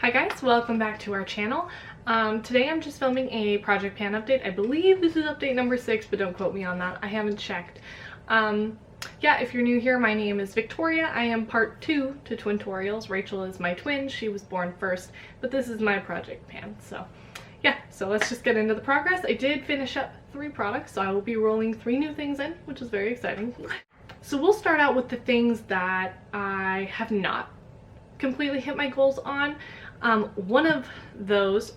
Hi guys, welcome back to our channel. Today I'm just filming a project pan update. I believe this is update number 6, but don't quote me on that. I haven't checked. Yeah, if you're new here, my name is Victoria. I am part 2 to Twintorials. Rachel is my twin. She was born first, but this is my project pan. So yeah, so let's just get into the progress. I did finish up 3 products, so I will be rolling 3 new things in, which is very exciting. So we'll start out with the things that I have not completely hit my goals on. One of those,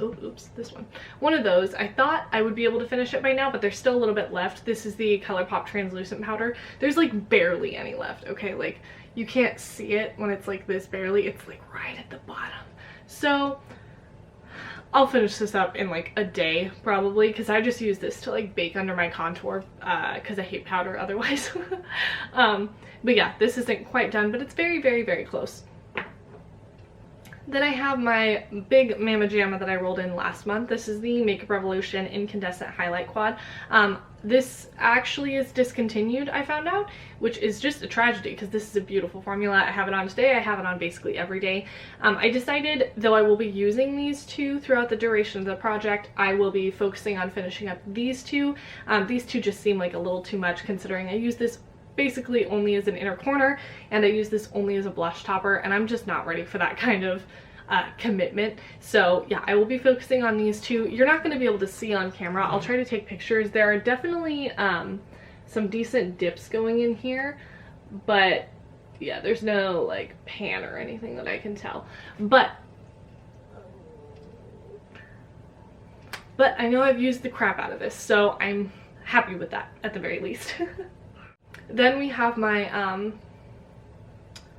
one of those, I thought I would be able to finish it by now, but there's still a little bit left. This is the ColourPop translucent powder. There's like barely any left, okay? Like you can't see it when it's like this barely, it's like right at the bottom. So I'll finish this up in like a day probably, because I just use this to like bake under my contour because I hate powder otherwise. But yeah, this isn't quite done, but it's very, very, very close. Then I have my big Mama Jamma that I rolled in last month. This is the Makeup Revolution Incandescent Highlight Quad. This actually is discontinued, I found out, which is just a tragedy because this is a beautiful formula. I have it on today. I have it on basically every day. I decided, though I will be using these two throughout the duration of the project, I will be focusing on finishing up these two. These two just seem like a little too much considering I use this basically only as an inner corner and I use this only as a blush topper, and I'm just not ready for that kind of commitment. So yeah, I will be focusing on these two. You're not going to be able to see on camera. I'll try to take pictures. There are definitely some decent dips going in here, but yeah, there's no like pan or anything that I can tell, but I know I've used the crap out of this, so I'm happy with that at the very least. Then we have my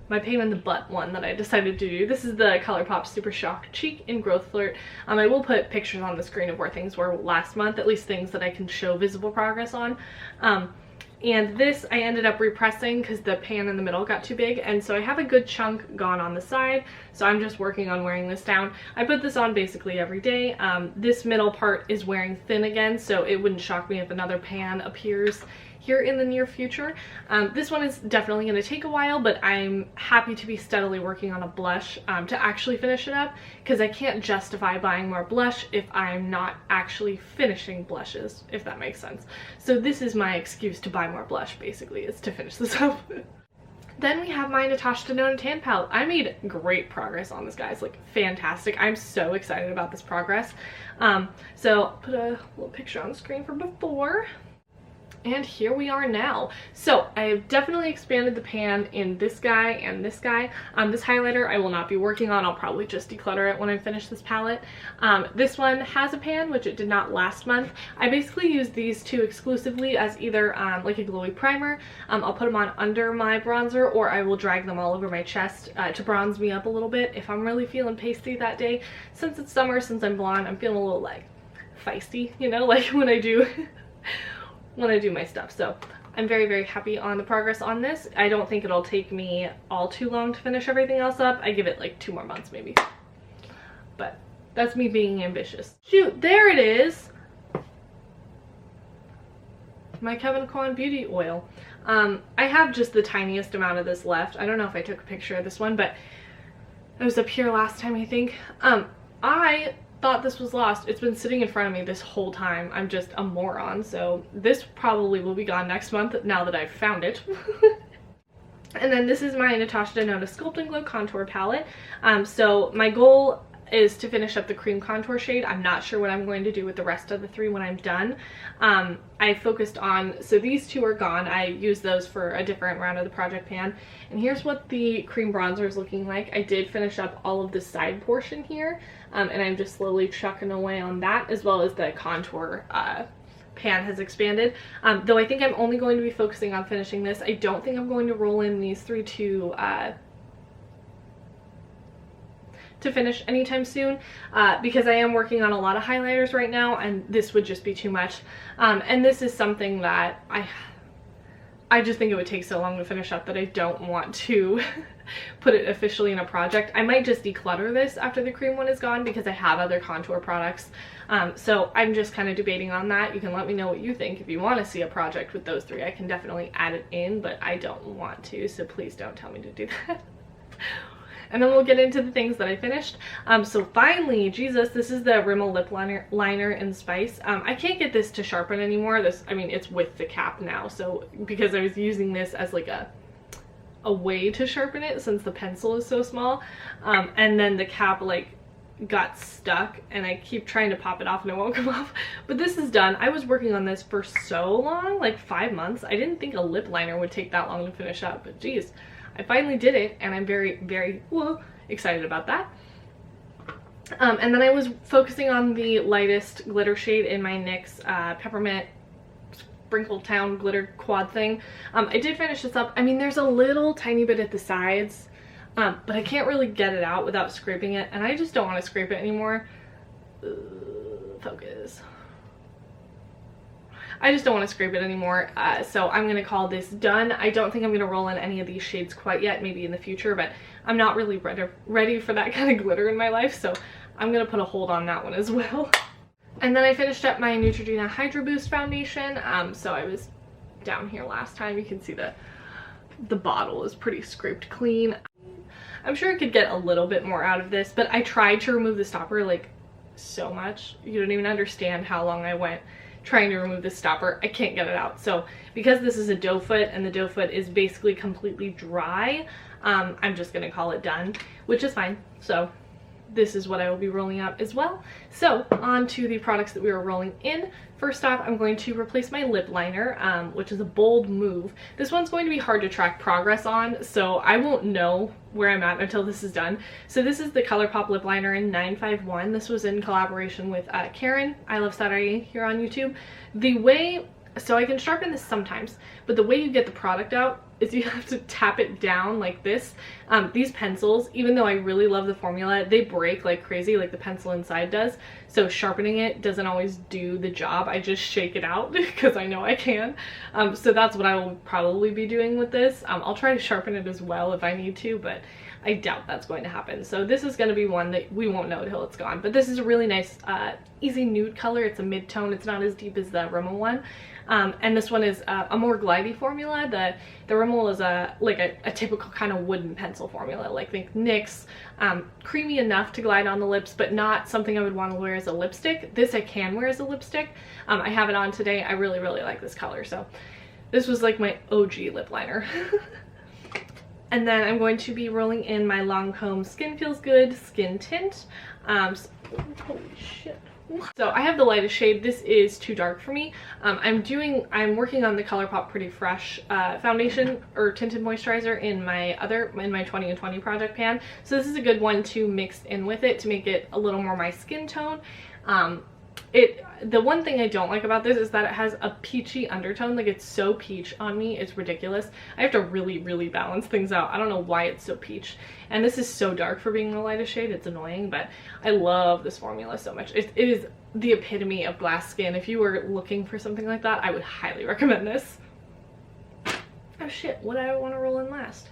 my pain in the butt one that I decided to do. This is the ColourPop Super Shock Cheek in Growth Flirt. I will put pictures on the screen of where things were last month, at least things that I can show visible progress on. And this I ended up repressing because the pan in the middle got too big, and so I have a good chunk gone on the side, so I'm just working on wearing this down. I put this on basically every day. This middle part is wearing thin again, so it wouldn't shock me if another pan appears here in the near future. This one is definitely going to take a while, but I'm happy to be steadily working on a blush to actually finish it up, because I can't justify buying more blush if I'm not actually finishing blushes, if that makes sense. So this is my excuse to buy more blush, basically, is to finish this up. Then we have my Natasha Denona Tan Palette. I made great progress on this, guys, like fantastic. I'm so excited about this progress. So I'll put a little picture on the screen for before. And here we are now. So I've definitely expanded the pan in this guy and this guy. This highlighter I will not be working on. I'll probably just declutter it when I finish this palette. This one has a pan, which it did not last month. I basically use these two exclusively as either like a glowy primer. I'll put them on under my bronzer, or I will drag them all over my chest to bronze me up a little bit if I'm really feeling pasty that day. Since it's summer, since I'm blonde, I'm feeling a little like feisty, you know, like when I do my stuff. So I'm very, very happy on the progress on this. I don't think it'll take me all too long to finish everything else up. I give it like 2 more months maybe, but that's me being ambitious. Shoot, there it is, my Kevyn Aucoin beauty oil. I have just the tiniest amount of this left. I don't know if I took a picture of this one, but it was up here last time, I think. I thought this was lost. It's been sitting in front of me this whole time. I'm just a moron, so this probably will be gone next month now that I've found it. And then this is my Natasha Denona Sculpt and Glow Contour Palette. So my goal is to finish up the cream contour shade. I'm not sure what I'm going to do with the rest of the 3 when I'm done. I focused on, so these 2 are gone. I used those for a different round of the project pan. And here's what the cream bronzer is looking like. I did finish up all of the side portion here, and I'm just slowly chucking away on that, as well as the contour pan has expanded. Though I think I'm only going to be focusing on finishing this. I don't think I'm going to roll in these 3 to finish anytime soon, because I am working on a lot of highlighters right now, and this would just be too much. And this is something that I just think it would take so long to finish up that I don't want to put it officially in a project. I might just declutter this after the cream one is gone, because I have other contour products. So I'm just kind of debating on that. You can let me know what you think. If you want to see a project with those 3, I can definitely add it in, but I don't want to, so please don't tell me to do that. and then we'll get into the things that I finished. So finally, Jesus, this is the Rimmel lip liner in Spice. I can't get this to sharpen anymore. I mean, it's with the cap now, so because I was using this as like a way to sharpen it since the pencil is so small, and then the cap like got stuck and I keep trying to pop it off and it won't come off. But this is done. I was working on this for so long, like 5 months. I didn't think a lip liner would take that long to finish up, but geez, I finally did it and I'm very, very excited about that. And then I was focusing on the lightest glitter shade in my NYX Peppermint Sprinkle Town glitter quad thing. I did finish this up. I mean, there's a little tiny bit at the sides, but I can't really get it out without scraping it, and I just don't want to scrape it anymore. Focus. I just don't want to scrape it anymore, so I'm going to call this done. I don't think I'm going to roll in any of these shades quite yet, maybe in the future, but I'm not really ready for that kind of glitter in my life, so I'm going to put a hold on that one as well. And then I finished up my Neutrogena Hydro Boost foundation. So I was down here last time. You can see the bottle is pretty scraped clean. I'm sure I could get a little bit more out of this, but I tried to remove the stopper like so much. You don't even understand how long I went trying to remove this stopper. I can't get it out. So because this is a doe foot and the doe foot is basically completely dry, I'm just gonna call it done, which is fine. So this is what I will be rolling out as well. So on to the products that we are rolling in. First off, I'm going to replace my lip liner, which is a bold move. This one's going to be hard to track progress on, so I won't know where I'm at until this is done. So this is the ColourPop lip liner in 951. This was in collaboration with Karen, I Love Saturday, here on YouTube. So I can sharpen this sometimes, but the way you get the product out is you have to tap it down like this. These pencils, even though I really love the formula, they break like crazy, like the pencil inside does. So sharpening it doesn't always do the job. I just shake it out because I know I can. So that's what I will probably be doing with this. I'll try to sharpen it as well if I need to, but I doubt that's going to happen. So this is going to be one that we won't know till it's gone. But this is a really nice, easy nude color. It's a mid-tone. It's not as deep as the Rimmel one. And this one is a more glidey formula. The Rimmel is like a typical kind of wooden pencil formula, like think NYX, creamy enough to glide on the lips, but not something I would want to wear as a lipstick. This I can wear as a lipstick. I have it on today. I really, really like this color. So this was like my OG lip liner. And then I'm going to be rolling in my Lancome Skin Feels Good Skin Tint. Holy shit. So I have the lightest shade. This is too dark for me. I'm working on the ColourPop Pretty Fresh foundation or tinted moisturizer in my 20 and 20 project pan. So this is a good one to mix in with it to make it a little more my skin tone. The one thing I don't like about this is that it has a peachy undertone. Like, it's so peach on me, it's ridiculous. I have to really, really balance things out. I don't know why it's so peach. And this is so dark for being the lightest shade. It's annoying, but I love this formula so much. It is the epitome of glass skin. If you were looking for something like that, I would highly recommend this. Oh shit, what do I want to roll in last?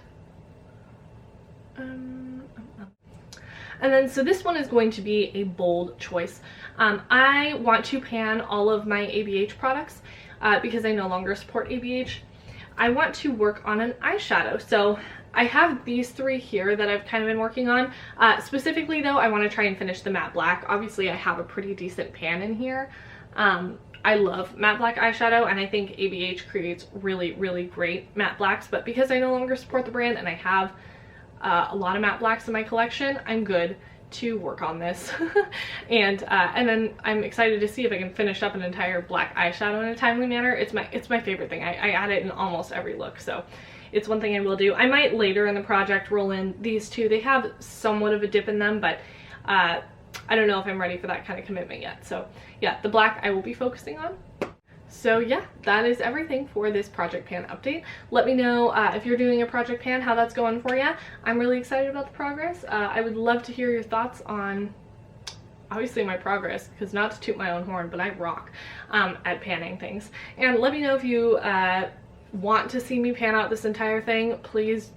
And then, so this one is going to be a bold choice. I want to pan all of my ABH products because I no longer support ABH. I want to work on an eyeshadow. So I have these three here that I've kind of been working on. Specifically though, I want to try and finish the matte black. Obviously I have a pretty decent pan in here. I love matte black eyeshadow, and I think ABH creates really, really great matte blacks, but because I no longer support the brand and I have a lot of matte blacks in my collection, I'm good to work on this. and then I'm excited to see if I can finish up an entire black eyeshadow in a timely manner. It's my favorite thing. I add it in almost every look, so it's one thing I will do. I might later in the project roll in these two. They have somewhat of a dip in them, but I don't know if I'm ready for that kind of commitment yet. So yeah, the black I will be focusing on. So yeah, that is everything for this project pan update. Let me know if you're doing a project pan, how that's going for you. I'm really excited about the progress. I would love to hear your thoughts on, obviously, my progress, because not to toot my own horn, but I rock at panning things. And let me know if you want to see me pan out this entire thing. Please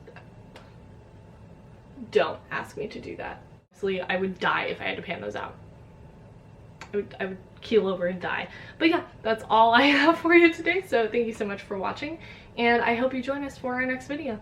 don't ask me to do that. Honestly, I would die if I had to pan those out. I would keel over and die. But yeah, that's all I have for you today. So thank you so much for watching, and I hope you join us for our next video.